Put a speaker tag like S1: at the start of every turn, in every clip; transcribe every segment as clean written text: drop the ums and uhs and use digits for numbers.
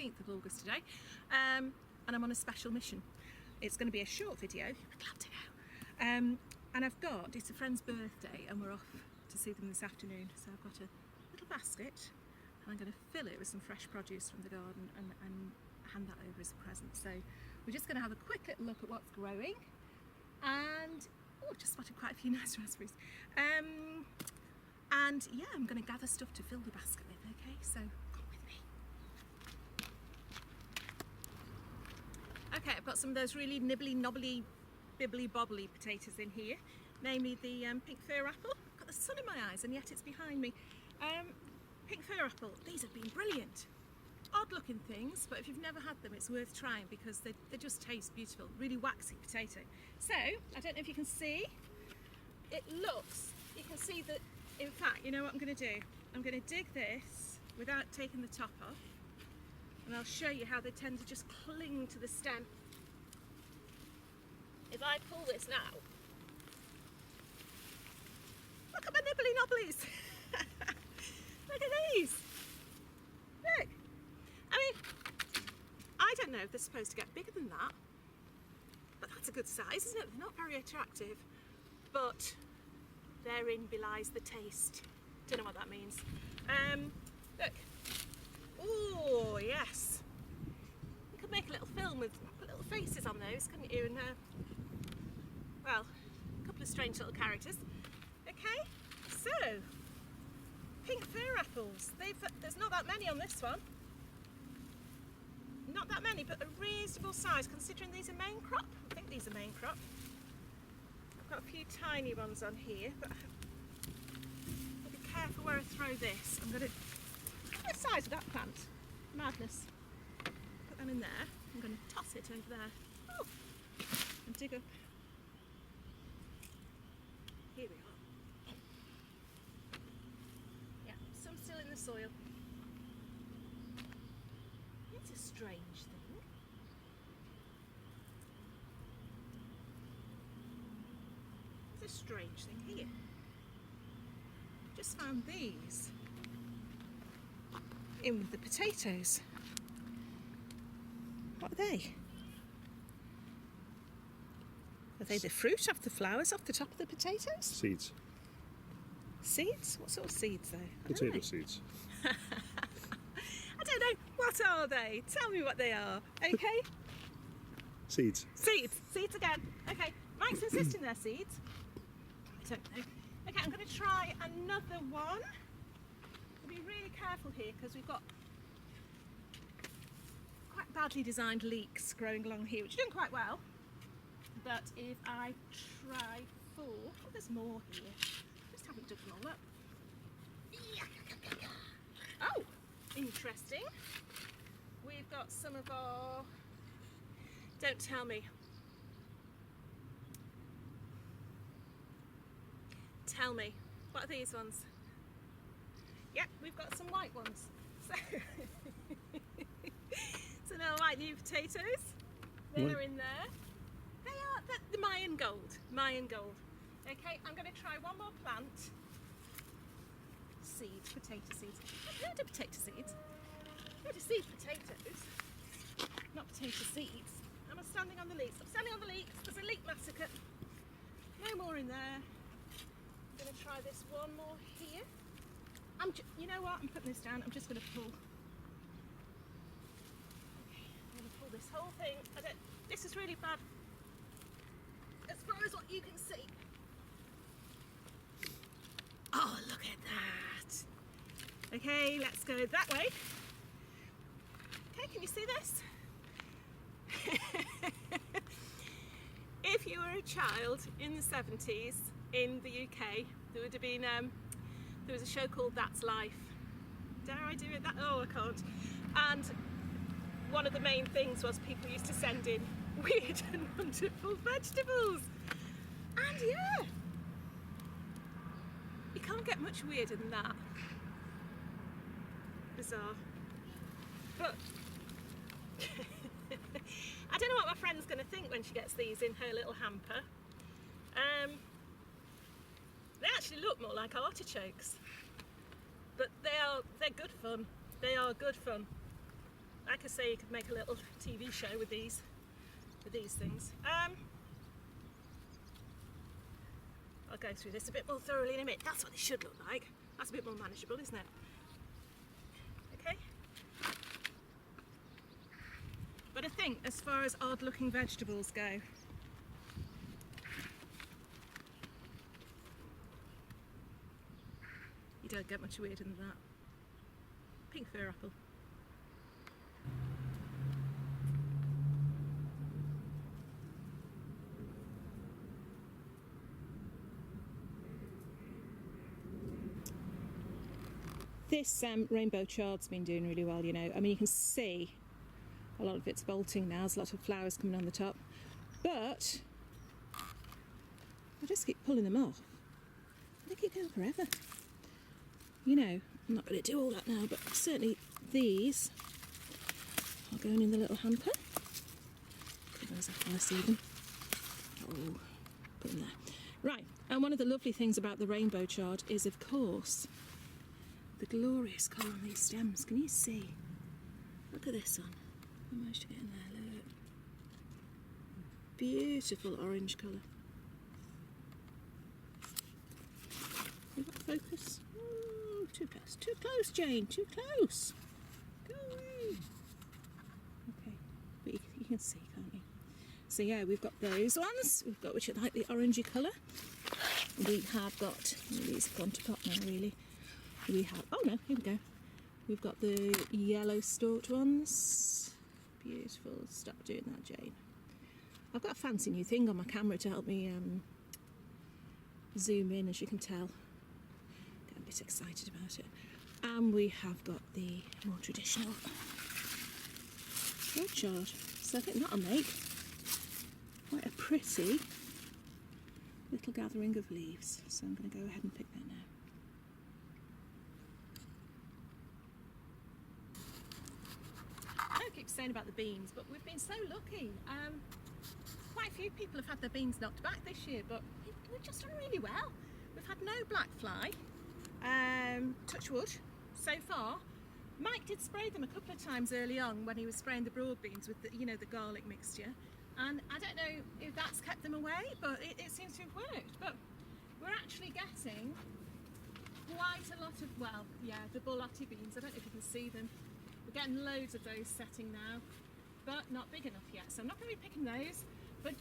S1: 16th of August today, and I'm on a special mission. It's going to be a short video, you'll be glad to know. And it's a friend's birthday and we're off to see them this afternoon. So I've got a little basket and I'm going to fill it with some fresh produce from the garden and hand that over as a present. So we're just going to have a quick little look at what's growing, and just spotted quite a few nice raspberries. And yeah, I'm going to gather stuff to fill the basket with, okay? So come with me. Okay, I've got some of those really nibbly, knobbly, bibbly, bobbly potatoes in here, namely the pink fir apple. I've got the sun in my eyes and yet it's behind me. Pink fir apple, these have been brilliant. Odd looking things, but if you've never had them, it's worth trying because they just taste beautiful. Really waxy potato. So, I don't know if you can see, you can see that, in fact, you know what I'm going to do? I'm going to dig this without taking the top off, and I'll show you how they tend to just cling to the stem. If I pull this now, look at my nibbly nobblies. Look at these. Look. I mean, I don't know if they're supposed to get bigger than that, but that's a good size, isn't it? They're not very attractive, but therein belies the taste. Don't know what that means. Look. Oh, yes. You could make a little film with little faces on those, couldn't you? And, well, a couple of strange little characters. Okay, so, pink fir apples. There's not that many on this one. Not that many, but a reasonable size considering these are main crop. I think these are main crop. I've got a few tiny ones on here, but I'll be careful where I throw this. Look at the size of that plant. Madness. Put them in there. I'm going to toss it over there. Oh, and dig up. Here we are. Yeah, some still in the soil. It's a strange thing. It's a strange thing here. Just found these in with the potatoes. What are they? Are they the fruit off the flowers off the top of the potatoes?
S2: Seeds.
S1: Seeds? What sort of seeds though?
S2: Potato seeds.
S1: I don't know. What are they? Tell me what they are, okay?
S2: Seeds.
S1: Seeds. Seeds again. Okay. Mike's insisting they're seeds. I don't know. Okay, I'm going to try another one. I'll be really careful here because we've got quite badly designed leeks growing along here, which are doing quite well. But if I try oh, there's more here. Just haven't dug them all up. Oh, interesting. We've got some of our, don't tell me. Tell me, what are these ones? Yep, we've got some white ones. So now white new potatoes. They're in there. They are the Mayan gold. Mayan gold. Okay, I'm going to try one more plant. Seeds, potato seeds. I've heard of potato seeds. I've heard of seed potatoes, not potato seeds. I'm standing on the leeks. I'm standing on the leeks. There's a leek massacre. No more in there. I'm going to try this one more here. You know what? I'm putting this down. I'm just going to pull. Okay, I'm going to pull this whole thing. This is really bad as far as what you can see. Oh, look at that. Okay, let's go that way. Okay, can you see this? If you were a child in the 70s in the UK, there would have been, there was a show called That's Life. Dare I do it? Oh, I can't. And one of the main things was people used to send in weird and wonderful vegetables. And yeah, you can't get much weirder than that. Bizarre. But I don't know what my friend's going to think when she gets these in her little hamper. They actually look more like artichokes, but they're good fun. They are good fun. like I say, you could make a little TV show with these things. I'll go through this a bit more thoroughly in a minute. That's what they should look like. That's a bit more manageable, isn't it? Okay. But I think as far as odd looking vegetables go, you don't get much weirder than that. Pink fir apple. This rainbow chard's been doing really well, you know. I mean, you can see a lot of it's bolting now. There's a lot of flowers coming on the top. But I just keep pulling them off. They keep going forever. You know, I'm not going to do all that now, but certainly these are going in the little hamper. Those after I see them. Oh, put them there. Right, and one of the lovely things about the rainbow chard is, of course, the glorious colour on these stems. Can you see? Look at this one. I managed to get in there. Look. Beautiful orange colour. You got focus? Oh, too close. Too close, Jane. Too close. Go away. Okay, but you can see, can't you? So yeah, we've got those ones. We've got which are like the orangey colour. We have got. These have gone to pot now, really. We have, oh no, here we go. We've got the yellow stalked ones. Beautiful. Stop doing that, Jane. I've got a fancy new thing on my camera to help me zoom in, as you can tell. Get a bit excited about it. And we have got the more traditional chard. So I think that'll make quite a pretty little gathering of leaves. So I'm going to go ahead and pick that now. I keep saying about the beans, but we've been so lucky. Quite a few people have had their beans knocked back this year, but we've just done really well. We've had no black fly, touch wood, so far. Mike did spray them a couple of times early on when he was spraying the broad beans with the, you know, the garlic mixture, and I don't know if that's kept them away, but it seems to have worked. But we're actually getting quite a lot of, well, yeah, the borlotti beans. I don't know if you can see them. We're getting loads of those setting now, but not big enough yet. So I'm not going to be picking those, but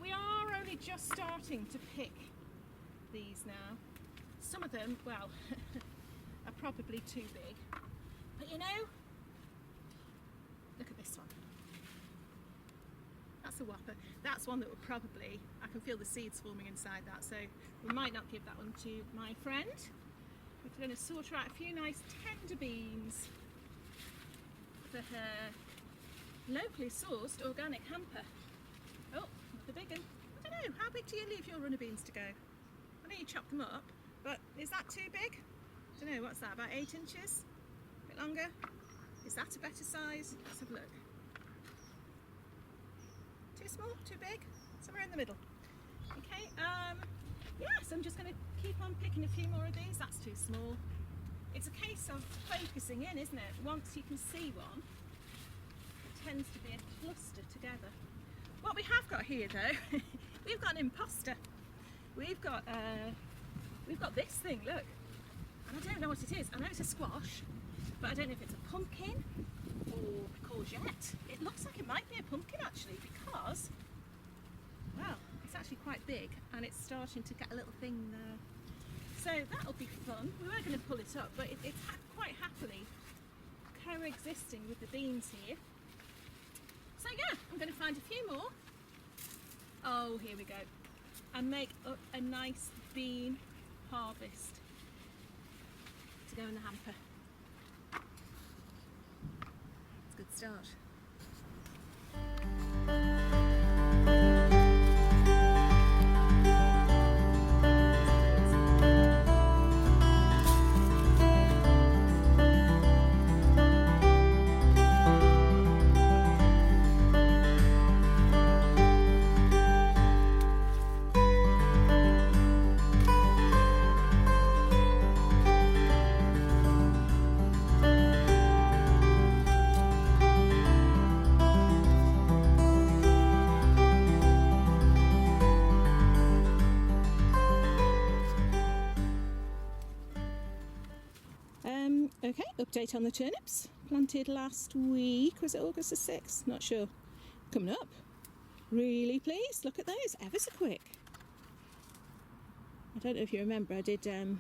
S1: we are only just starting to pick these now. Some of them, well, are probably too big. But you know, look at this one. That's a whopper. That's one that would probably, I can feel the seeds forming inside that, so we might not give that one to my friend. We're going to sort her out a few nice tender beans for her locally sourced organic hamper. Oh, the big one. I don't know, how big do you leave your runner beans to go? I know you chop them up, but is that too big? I don't know, what's that, about 8 inches? A bit longer? Is that a better size? Let's have a look. Too small? Too big? Somewhere in the middle. Okay, yes, I'm just going to keep on picking a few more of these. That's too small. It's a case of focusing in, isn't it? Once you can see one, it tends to be a cluster together. What we have got here, though, we've got an imposter. We've got this thing, look. And I don't know what it is. I know it's a squash, but I don't know if it's a pumpkin or courgette. It looks like it might be a pumpkin, actually, because, well, it's actually quite big, and it's starting to get a little thing there. So that'll be fun. We weren't going to pull it up, but it's quite happily coexisting with the beans here. So yeah, I'm going to find a few more. Oh, here we go. And make up a nice bean harvest to go in the hamper. It's a good start. Okay, update on the turnips. Planted last week, was it August the 6th? Not sure. Coming up. Really pleased, look at those, ever so quick. I don't know if you remember, I did, I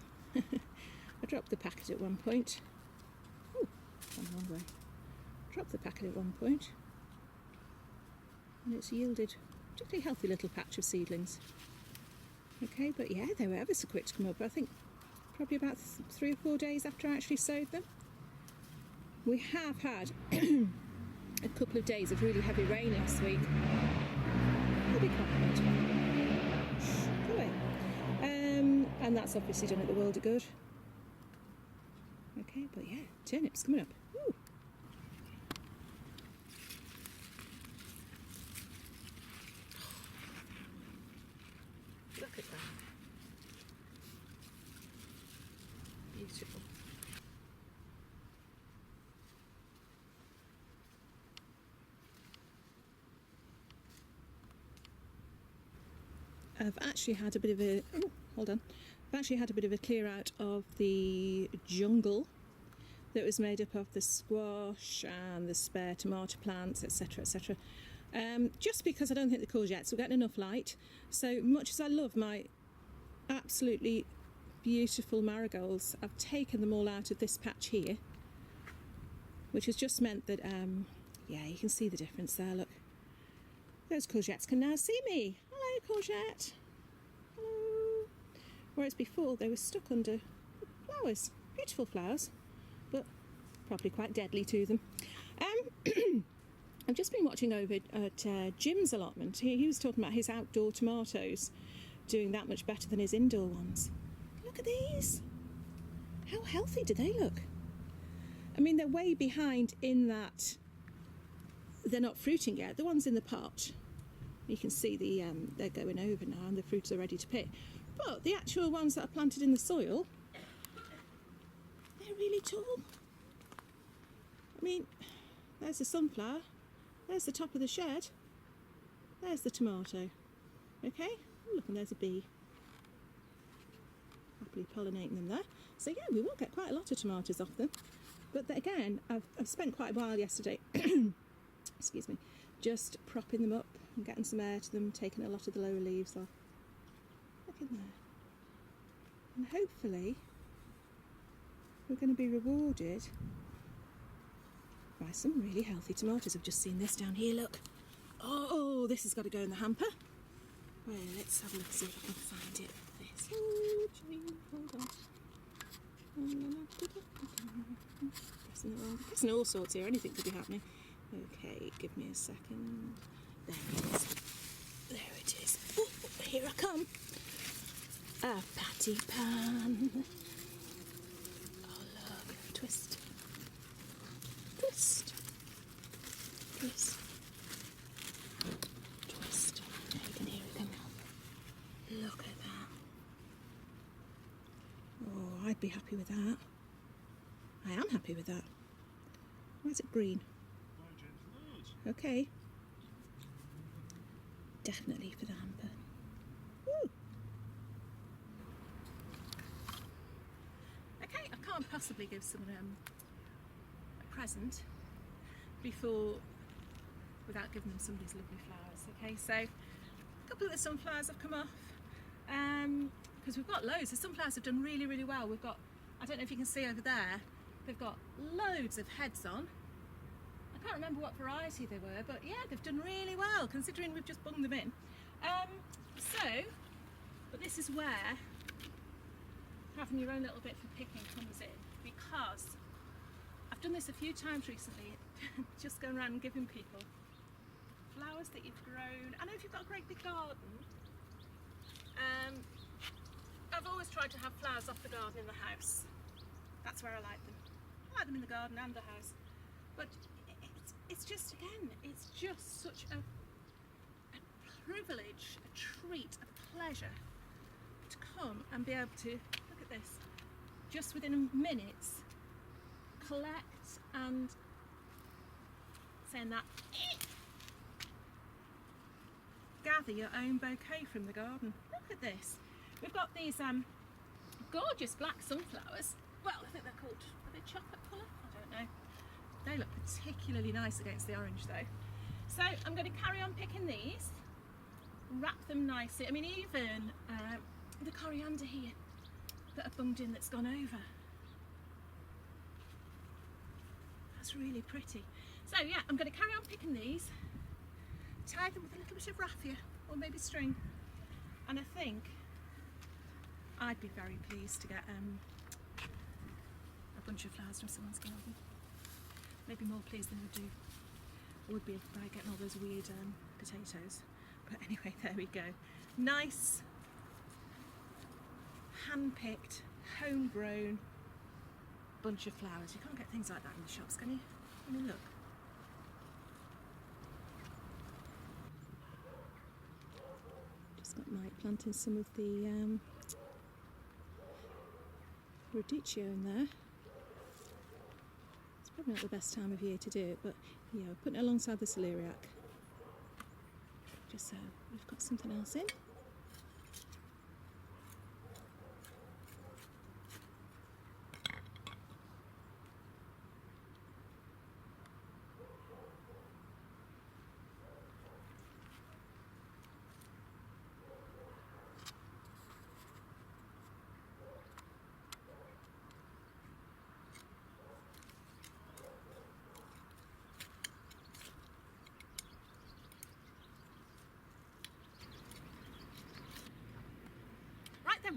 S1: dropped the packet at one point. Ooh, gone the wrong way. Dropped the packet at one point. And it's yielded a particularly healthy little patch of seedlings. Okay, but yeah, they were ever so quick to come up. I think probably about 3 or 4 days after I actually sowed them. We have had a couple of days of really heavy rain last week. A big compliment. Shh, go away. And that's obviously done it the world of good. Okay, but yeah, turnips coming up. Ooh. Look at that. Beautiful. I've actually had a bit of a I've actually had a bit of a clear out of the jungle that was made up of the squash and the spare tomato plants, etc., etc. Just because I don't think the courgettes will get enough light. So much as I love my absolutely beautiful marigolds, I've taken them all out of this patch here, which has just meant that yeah, you can see the difference there. Look, those courgettes can now see me. Hello, courgette. Hello. Whereas before they were stuck under flowers, beautiful flowers, but probably quite deadly to them. I've just been watching over at Jim's allotment. He was talking about his outdoor tomatoes doing that much better than his indoor ones. Look at these. How healthy do they look? I mean, they're way behind in that they're not fruiting yet. The ones in the pot, you can see they're going over now and the fruits are ready to pick. But the actual ones that are planted in the soil, they're really tall. I mean, there's the sunflower, there's the top of the shed, there's the tomato. Okay, oh, look, and there's a bee. Happily pollinating them there. So yeah, we will get quite a lot of tomatoes off them. But again, I've spent quite a while yesterday, excuse me, just propping them up and getting some air to them, taking a lot of the lower leaves off. Look in there. And hopefully we're going to be rewarded by some really healthy tomatoes. I've just seen this down here, look. Oh, this has got to go in the hamper. Well, let's have a look, see if I can find it. This. Oh, gee, hold on. Pressing all sorts here, anything could be happening. Okay, give me a second. There it is. There it is. Oh, here I come. A patty pan. Oh, look. Twist. Twist. Twist. Twist. Now you can hear it come out. Look at that. Oh, I'd be happy with that. I am happy with that. Why is it green? Okay. Definitely for the hamper. Woo! Okay, I can't possibly give someone a present without giving them somebody's lovely flowers. Okay, so a couple of the sunflowers have come off because we've got loads. The sunflowers have done really, really well. We've got, I don't know if you can see over there, they've got loads of heads on. I can't remember what variety they were, but yeah, they've done really well considering we've just bunged them in. But this is where having your own little bit for picking comes in, because I've done this a few times recently, just going around and giving people flowers that you've grown. I know if you've got a great big garden, I've always tried to have flowers off the garden in the house. That's where I like them. I like them in the garden and the house. But it's just, again, it's just such a privilege, a treat, a pleasure to come and be able to, look at this, just within minutes, collect and, saying that, gather your own bouquet from the garden. Look at this. We've got these gorgeous black sunflowers. well, I think they're called, are they chocolate colour? I don't know. They look particularly nice against the orange though. So I'm going to carry on picking these, wrap them nicely. I mean, even the coriander here that I've bunged in that's gone over. That's really pretty. So yeah, I'm going to carry on picking these, tie them with a little bit of raffia or maybe string, and I think I'd be very pleased to get a bunch of flowers from someone's garden. Maybe more pleased than would be by getting all those weird potatoes. But anyway, there we go. Nice, hand-picked, homegrown bunch of flowers. You can't get things like that in the shops, can you? I mean, look. Just got Mike planting some of the radicchio in there. It's probably not the best time of year to do it, but yeah, we're putting it alongside the celeriac, just so we've got something else in.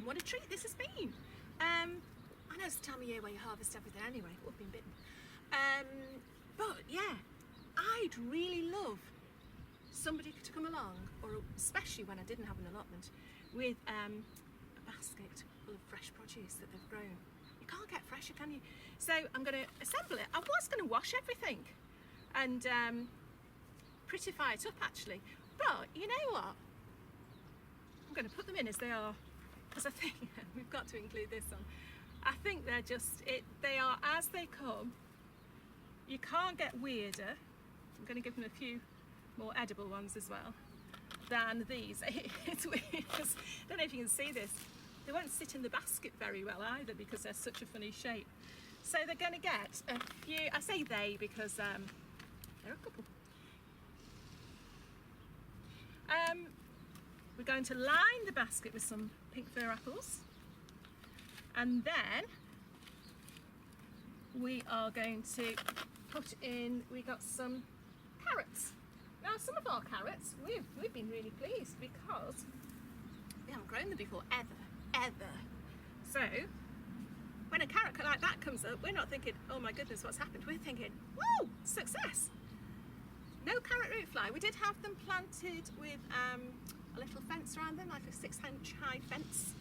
S1: What a treat this has been. I know it's the time of year where you harvest everything anyway, we've been bitten. But yeah, I'd really love somebody to come along, or especially when I didn't have an allotment, with a basket full of fresh produce that they've grown. You can't get fresher, can you? So I'm going to assemble it. I was going to wash everything and prettify it up actually, but you know what? I'm going to put them in as they are. Because I think we've got to include this on. I think they're just, they are as they come. You can't get weirder. I'm going to give them a few more edible ones as well than these. It's weird because I don't know if you can see this. They won't sit in the basket very well either because they're such a funny shape. So they're going to get a few, I say they because there are a couple. We're going to line the basket with some pink fir apples, and then we are going to put in, we got some carrots. Now some of our carrots, we've been really pleased because we haven't grown them before, ever. So when a carrot like that comes up, we're not thinking, oh my goodness, what's happened? We're thinking, whoa, success. No carrot root fly. We did have them planted with a little fence around them, like a 6-inch high fence,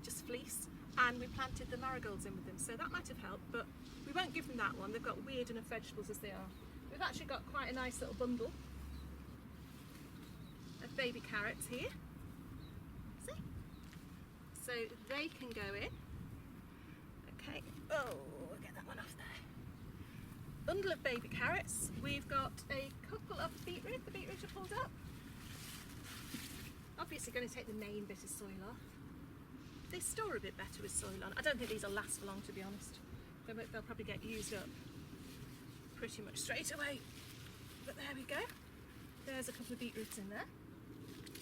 S1: just fleece, and we planted the marigolds in with them, so that might have helped, but we won't give them that one. They've got weird enough vegetables as they are. We've actually got quite a nice little bundle of baby carrots here, see? So they can go in. Okay, oh, we'll get that one off there. Bundle of baby carrots. We've got a couple of beetroot. The beetroot are pulled up. Obviously going to take the main bit of soil off. They store a bit better with soil on. I don't think these will last for long, to be honest. They'll probably get used up pretty much straight away. But there we go. There's a couple of beetroots in there.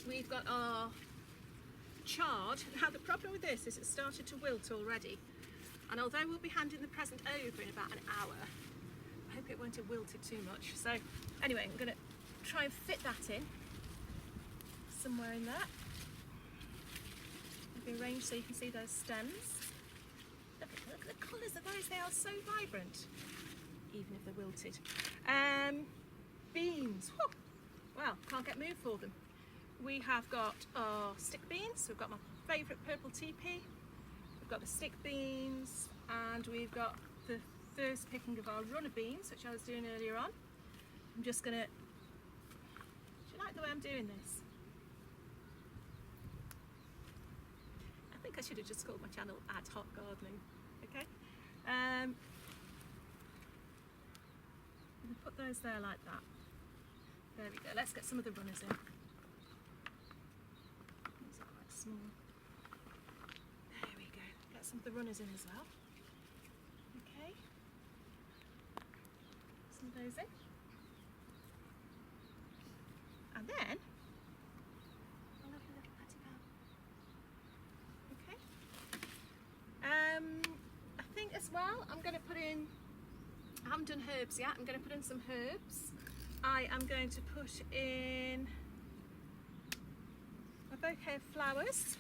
S1: We've got our chard. Now the problem with this is it started to wilt already. And although we'll be handing the present over in about an hour, I hope it won't have wilted too much. So anyway, I'm going to try and fit that in somewhere in there. It'll be arranged so you can see those stems. Look at the colours of those, they are so vibrant, even if they're wilted. Beans, whew. Well, can't get moved for them. We have got our stick beans. We've got my favourite purple TP. We've got the stick beans, and we've got the first picking of our runner beans, which I was doing earlier on. I'm just gonna, do you like the way I'm doing this? I think I should have just called my channel Ad Hoc Gardening, okay? We'll put those there like that. There we go, let's get some of the runners in. These are quite small. There we go, get some some of the runners in as well. Okay. Some of those in. And then a lovely little patty bell. Okay. I think as well I'm going to put in, I haven't done herbs yet, I'm going to put in some herbs. I am going to put in a bouquet of flowers,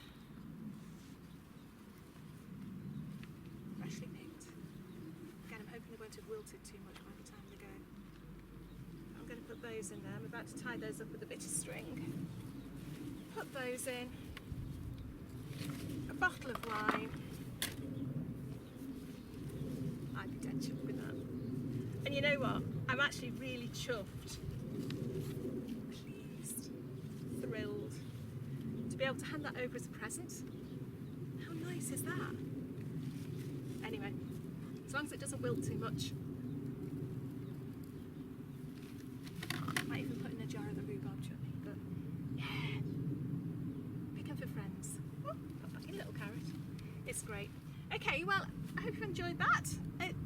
S1: freshly picked. Again, I'm hoping they won't have wilted too much by the time they go. I'm going to put those in there. I'm about to tie those up with a bit of string. Put those in. A bottle of wine. I'd be dead chuffed with that. And you know what? I'm actually really chuffed, pleased, thrilled to be able to hand that over as a present. How nice is that? Anyway, as long as it doesn't wilt too much. Might even put in a jar of the rhubarb chutney, but yeah, picking for friends. Oh, got back in a little carrot. It's great. Okay, well, I hope you've enjoyed that.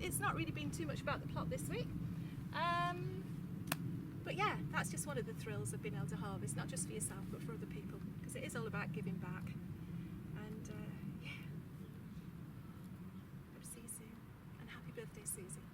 S1: It's not really been too much about the plot this week. But yeah, that's just one of the thrills of being able to harvest, not just for yourself, but for other people, because it is all about giving back. And yeah, hope to see you soon. And happy birthday, Susie.